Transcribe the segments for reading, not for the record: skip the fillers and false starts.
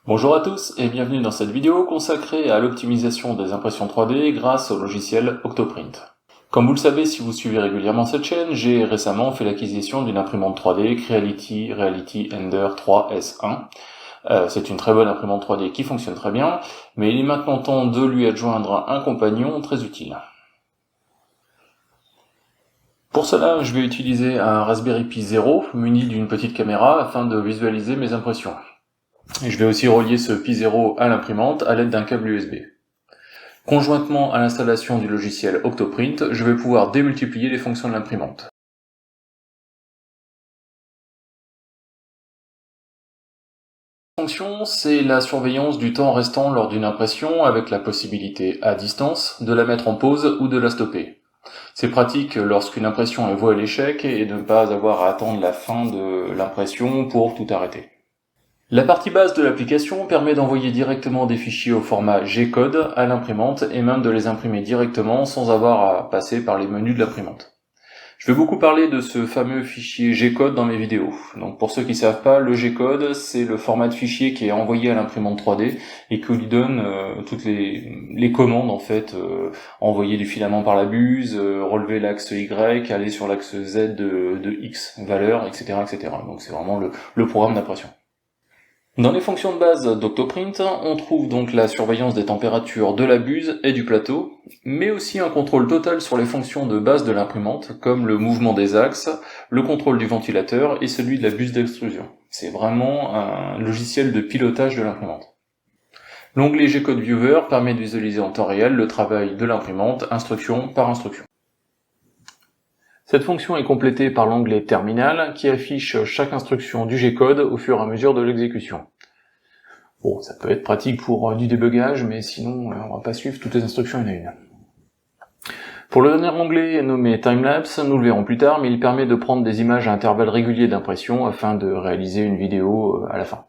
Bonjour à tous et bienvenue dans cette vidéo consacrée à l'optimisation des impressions 3D grâce au logiciel Octoprint. Comme vous le savez si vous suivez régulièrement cette chaîne, j'ai récemment fait l'acquisition d'une imprimante 3D Creality Reality Ender 3S1. C'est une très bonne imprimante 3D qui fonctionne très bien, mais il est maintenant temps de lui adjoindre un compagnon très utile. Pour cela, je vais utiliser un Raspberry Pi 0 muni d'une petite caméra afin de visualiser mes impressions. Et je vais aussi relier ce Pi 0 à l'imprimante à l'aide d'un câble USB. Conjointement à l'installation du logiciel Octoprint, je vais pouvoir démultiplier les fonctions de l'imprimante. La fonction, c'est la surveillance du temps restant lors d'une impression avec la possibilité à distance de la mettre en pause ou de la stopper. C'est pratique lorsqu'une impression est vouée à l'échec et de ne pas avoir à attendre la fin de l'impression pour tout arrêter. La partie basse de l'application permet d'envoyer directement des fichiers au format G-code à l'imprimante et même de les imprimer directement sans avoir à passer par les menus de l'imprimante. Je vais beaucoup parler de ce fameux fichier G-code dans mes vidéos. Donc pour ceux qui ne savent pas, le G-code c'est le format de fichier qui est envoyé à l'imprimante 3D et qui lui donne toutes les commandes en fait, envoyer du filament par la buse, relever l'axe Y, aller sur l'axe Z de X valeur, etc. etc. Donc c'est vraiment le programme d'impression. Dans les fonctions de base d'Octoprint, on trouve donc la surveillance des températures de la buse et du plateau, mais aussi un contrôle total sur les fonctions de base de l'imprimante, comme le mouvement des axes, le contrôle du ventilateur et celui de la buse d'extrusion. C'est vraiment un logiciel de pilotage de l'imprimante. L'onglet G-Code Viewer permet de visualiser en temps réel le travail de l'imprimante, instruction par instruction. Cette fonction est complétée par l'onglet Terminal qui affiche chaque instruction du G-code au fur et à mesure de l'exécution. Bon, ça peut être pratique pour du débugage, mais sinon on va pas suivre toutes les instructions une à une. Pour le dernier onglet nommé Timelapse, nous le verrons plus tard, mais il permet de prendre des images à intervalles réguliers d'impression afin de réaliser une vidéo à la fin.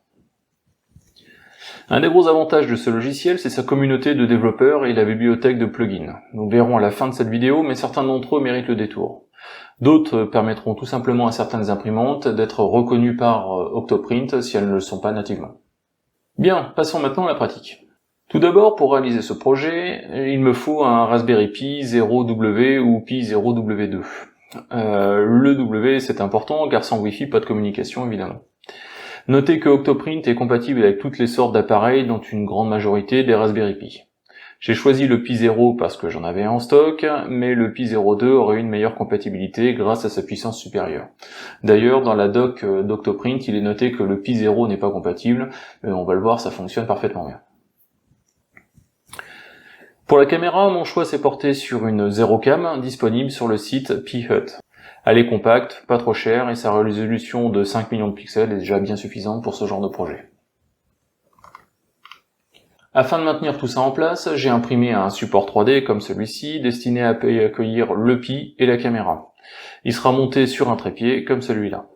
Un des gros avantages de ce logiciel, c'est sa communauté de développeurs et la bibliothèque de plugins. Nous le verrons à la fin de cette vidéo, mais certains d'entre eux méritent le détour. D'autres permettront tout simplement à certaines imprimantes d'être reconnues par Octoprint si elles ne le sont pas nativement. Bien, passons maintenant à la pratique. Tout d'abord, pour réaliser ce projet, il me faut un Raspberry Pi 0W ou Pi 0W2. Le W c'est important car sans Wi-Fi, pas de communication évidemment. Notez que Octoprint est compatible avec toutes les sortes d'appareils, dont une grande majorité des Raspberry Pi. J'ai choisi le Pi 0 parce que j'en avais un en stock, mais le Pi 02 aurait une meilleure compatibilité grâce à sa puissance supérieure. D'ailleurs, dans la doc d'Octoprint, il est noté que le Pi 0 n'est pas compatible, mais on va le voir, ça fonctionne parfaitement bien. Pour la caméra, mon choix s'est porté sur une Zero Cam disponible sur le site Pi-Hut. Elle est compacte, pas trop chère, et sa résolution de 5 millions de pixels est déjà bien suffisante pour ce genre de projet. Afin de maintenir tout ça en place, j'ai imprimé un support 3D comme celui-ci, destiné à accueillir le Pi et la caméra. Il sera monté sur un trépied comme celui-là.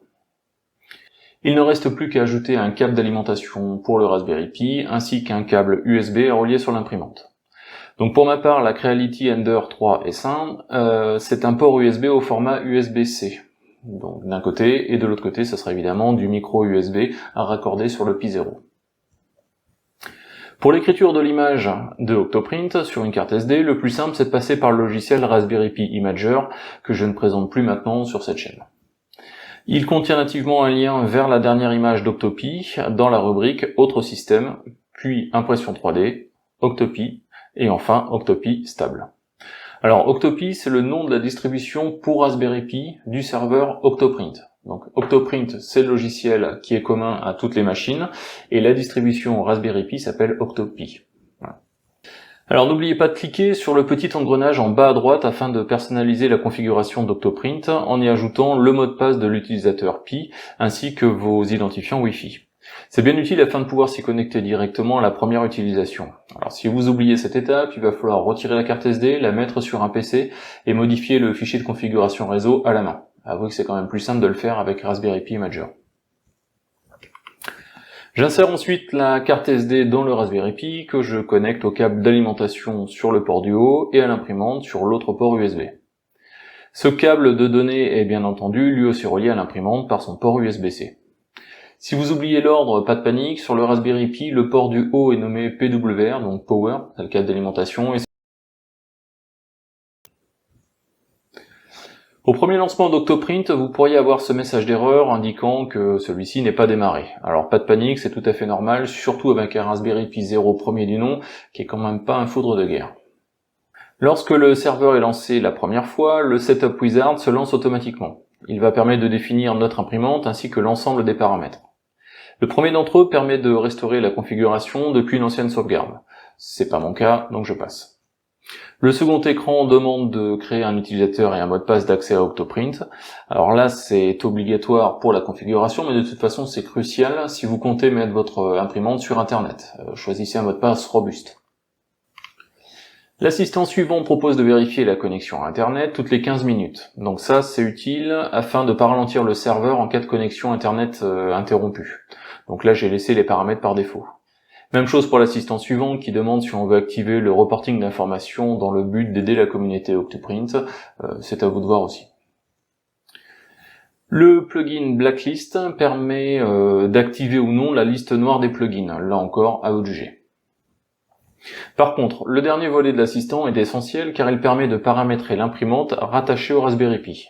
Il ne reste plus qu'à ajouter un câble d'alimentation pour le Raspberry Pi, ainsi qu'un câble USB à relier sur l'imprimante. Donc pour ma part, la Creality Ender 3S1, c'est un port USB au format USB-C. Donc d'un côté, et de l'autre côté, ça sera évidemment du micro USB à raccorder sur le Pi 0. Pour l'écriture de l'image de Octoprint sur une carte SD, le plus simple c'est de passer par le logiciel Raspberry Pi Imager, que je ne présente plus maintenant sur cette chaîne. Il contient nativement un lien vers la dernière image d'Octopi dans la rubrique Autres systèmes, puis Impression 3D, Octopi, et enfin Octopi stable. Alors Octopi c'est le nom de la distribution pour Raspberry Pi du serveur Octoprint. Donc Octoprint c'est le logiciel qui est commun à toutes les machines et la distribution Raspberry Pi s'appelle Octopi. Voilà. Alors n'oubliez pas de cliquer sur le petit engrenage en bas à droite afin de personnaliser la configuration d'Octoprint en y ajoutant le mot de passe de l'utilisateur Pi ainsi que vos identifiants Wi-Fi. C'est bien utile afin de pouvoir s'y connecter directement à la première utilisation. Alors si vous oubliez cette étape, il va falloir retirer la carte SD, la mettre sur un PC et modifier le fichier de configuration réseau à la main. Avouez que c'est quand même plus simple de le faire avec Raspberry Pi Imager. J'insère ensuite la carte SD dans le Raspberry Pi que je connecte au câble d'alimentation sur le port du haut et à l'imprimante sur l'autre port USB. Ce câble de données est bien entendu lui aussi relié à l'imprimante par son port USB-C. Si vous oubliez l'ordre, pas de panique, sur le Raspberry Pi, le port du haut est nommé PWR, donc Power, c'est le câble d'alimentation. Au premier lancement d'Octoprint, vous pourriez avoir ce message d'erreur indiquant que celui-ci n'est pas démarré. Alors pas de panique, c'est tout à fait normal, surtout avec un Raspberry Pi 0 premier du nom, qui est quand même pas un foudre de guerre. Lorsque le serveur est lancé la première fois, le Setup Wizard se lance automatiquement. Il va permettre de définir notre imprimante ainsi que l'ensemble des paramètres. Le premier d'entre eux permet de restaurer la configuration depuis une ancienne sauvegarde. C'est pas mon cas, donc je passe. Le second écran demande de créer un utilisateur et un mot de passe d'accès à Octoprint. Alors là, c'est obligatoire pour la configuration, mais de toute façon, c'est crucial si vous comptez mettre votre imprimante sur Internet. Choisissez un mot de passe robuste. L'assistant suivant propose de vérifier la connexion à Internet toutes les 15 minutes. Donc ça, c'est utile afin de ne pas ralentir le serveur en cas de connexion Internet interrompue. Donc là, j'ai laissé les paramètres par défaut. Même chose pour l'assistant suivant qui demande si on veut activer le reporting d'informations dans le but d'aider la communauté Octoprint. C'est à vous de voir aussi. Le plugin Blacklist permet d'activer ou non la liste noire des plugins. Là encore, à vous de juger. Par contre, le dernier volet de l'assistant est essentiel car il permet de paramétrer l'imprimante rattachée au Raspberry Pi.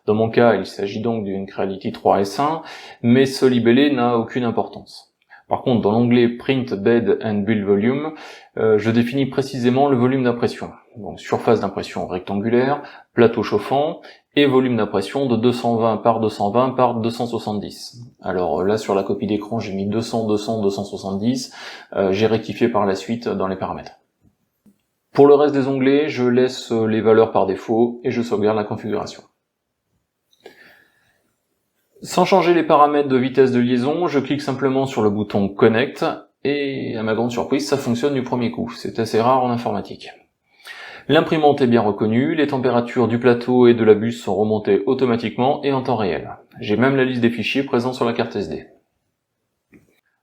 Dans mon cas, il s'agit donc d'une Creality 3S1, mais ce libellé n'a aucune importance. Par contre, dans l'onglet Print Bed and Build Volume, je définis précisément le volume d'impression. Donc surface d'impression rectangulaire, plateau chauffant et volume d'impression de 220 par 220 par 270. Alors là, sur la copie d'écran, j'ai mis 200, 200, 270. J'ai rectifié par la suite dans les paramètres. Pour le reste des onglets, je laisse les valeurs par défaut et je sauvegarde la configuration. Sans changer les paramètres de vitesse de liaison, je clique simplement sur le bouton Connect et à ma grande surprise, ça fonctionne du premier coup. C'est assez rare en informatique. L'imprimante est bien reconnue, les températures du plateau et de la buse sont remontées automatiquement et en temps réel. J'ai même la liste des fichiers présents sur la carte SD.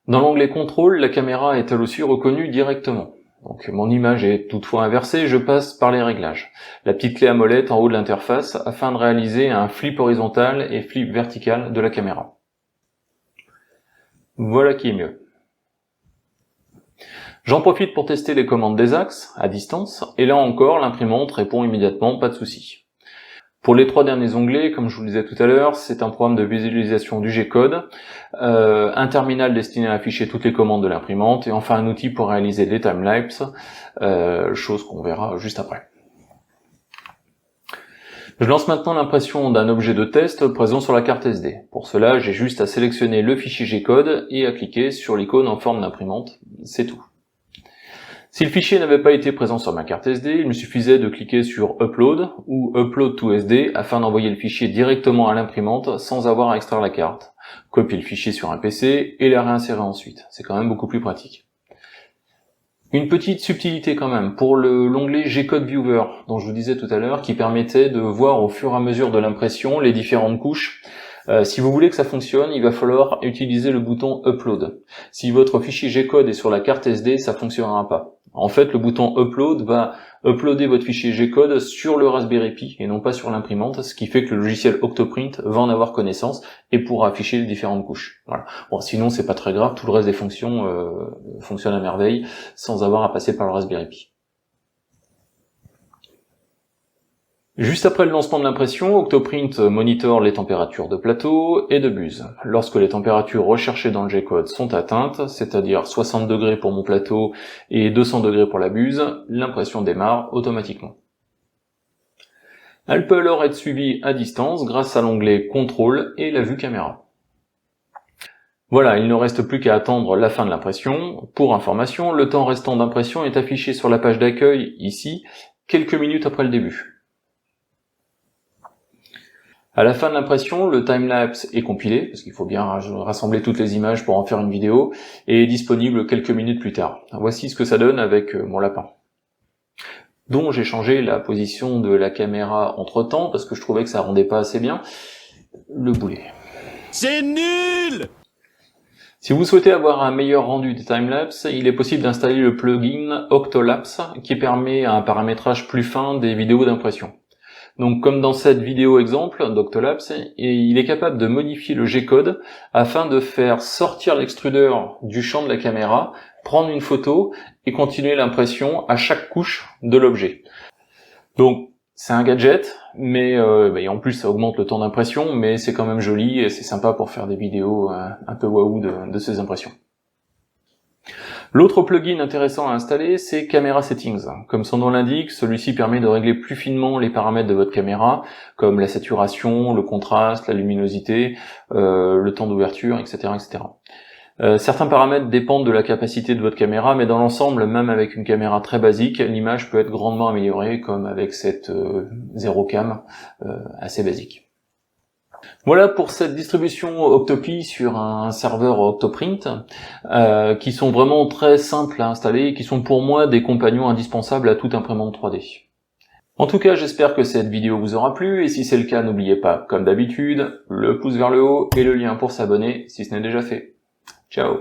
Dans l'onglet Contrôle, la caméra est elle aussi reconnue directement. Donc mon image est toutefois inversée, je passe par les réglages. La petite clé à molette en haut de l'interface afin de réaliser un flip horizontal et flip vertical de la caméra. Voilà qui est mieux. J'en profite pour tester les commandes des axes à distance, et là encore l'imprimante répond immédiatement, pas de souci. Pour les trois derniers onglets, comme je vous le disais tout à l'heure, c'est un programme de visualisation du G-code, un terminal destiné à afficher toutes les commandes de l'imprimante, et enfin un outil pour réaliser des timelapses, chose qu'on verra juste après. Je lance maintenant l'impression d'un objet de test présent sur la carte SD. Pour cela, j'ai juste à sélectionner le fichier G-code et à cliquer sur l'icône en forme d'imprimante, c'est tout. Si le fichier n'avait pas été présent sur ma carte SD, il me suffisait de cliquer sur Upload ou Upload to SD afin d'envoyer le fichier directement à l'imprimante sans avoir à extraire la carte, copier le fichier sur un PC et la réinsérer ensuite. C'est quand même beaucoup plus pratique. Une petite subtilité quand même pour l'onglet G-Code Viewer dont je vous disais tout à l'heure qui permettait de voir au fur et à mesure de l'impression les différentes couches. Si vous voulez que ça fonctionne, il va falloir utiliser le bouton Upload. Si votre fichier G-Code est sur la carte SD, ça fonctionnera pas. En fait, le bouton Upload va uploader votre fichier G-code sur le Raspberry Pi et non pas sur l'imprimante, ce qui fait que le logiciel Octoprint va en avoir connaissance et pourra afficher les différentes couches. Voilà. Bon, sinon c'est pas très grave, tout le reste des fonctions fonctionne à merveille sans avoir à passer par le Raspberry Pi. Juste après le lancement de l'impression, Octoprint monitore les températures de plateau et de buse. Lorsque les températures recherchées dans le G-code sont atteintes, c'est-à-dire 60 degrés pour mon plateau et 200 degrés pour la buse, l'impression démarre automatiquement. Elle peut alors être suivie à distance grâce à l'onglet Contrôle et la vue caméra. Voilà, il ne reste plus qu'à attendre la fin de l'impression. Pour information, le temps restant d'impression est affiché sur la page d'accueil, ici, quelques minutes après le début. À la fin de l'impression, le timelapse est compilé, parce qu'il faut bien rassembler toutes les images pour en faire une vidéo, et est disponible quelques minutes plus tard. Voici ce que ça donne avec mon lapin, dont j'ai changé la position de la caméra entre-temps, parce que je trouvais que ça rendait pas assez bien le boulet. C'est nul! Si vous souhaitez avoir un meilleur rendu des timelapses, il est possible d'installer le plugin Octolapse qui permet un paramétrage plus fin des vidéos d'impression. Donc comme dans cette vidéo exemple d'Octolapse, il est capable de modifier le G-code afin de faire sortir l'extrudeur du champ de la caméra, prendre une photo et continuer l'impression à chaque couche de l'objet. Donc c'est un gadget, mais en plus ça augmente le temps d'impression, mais c'est quand même joli et c'est sympa pour faire des vidéos un peu waouh de ces impressions. L'autre plugin intéressant à installer, c'est Camera Settings. Comme son nom l'indique, celui-ci permet de régler plus finement les paramètres de votre caméra, comme la saturation, le contraste, la luminosité, le temps d'ouverture, etc., etc. Certains paramètres dépendent de la capacité de votre caméra, mais dans l'ensemble, même avec une caméra très basique, l'image peut être grandement améliorée, comme avec cette Zero Cam assez basique. Voilà pour cette distribution Octopi sur un serveur Octoprint, qui sont vraiment très simples à installer et qui sont pour moi des compagnons indispensables à toute imprimante 3D. En tout cas, j'espère que cette vidéo vous aura plu, et si c'est le cas, n'oubliez pas, comme d'habitude, le pouce vers le haut et le lien pour s'abonner si ce n'est déjà fait. Ciao.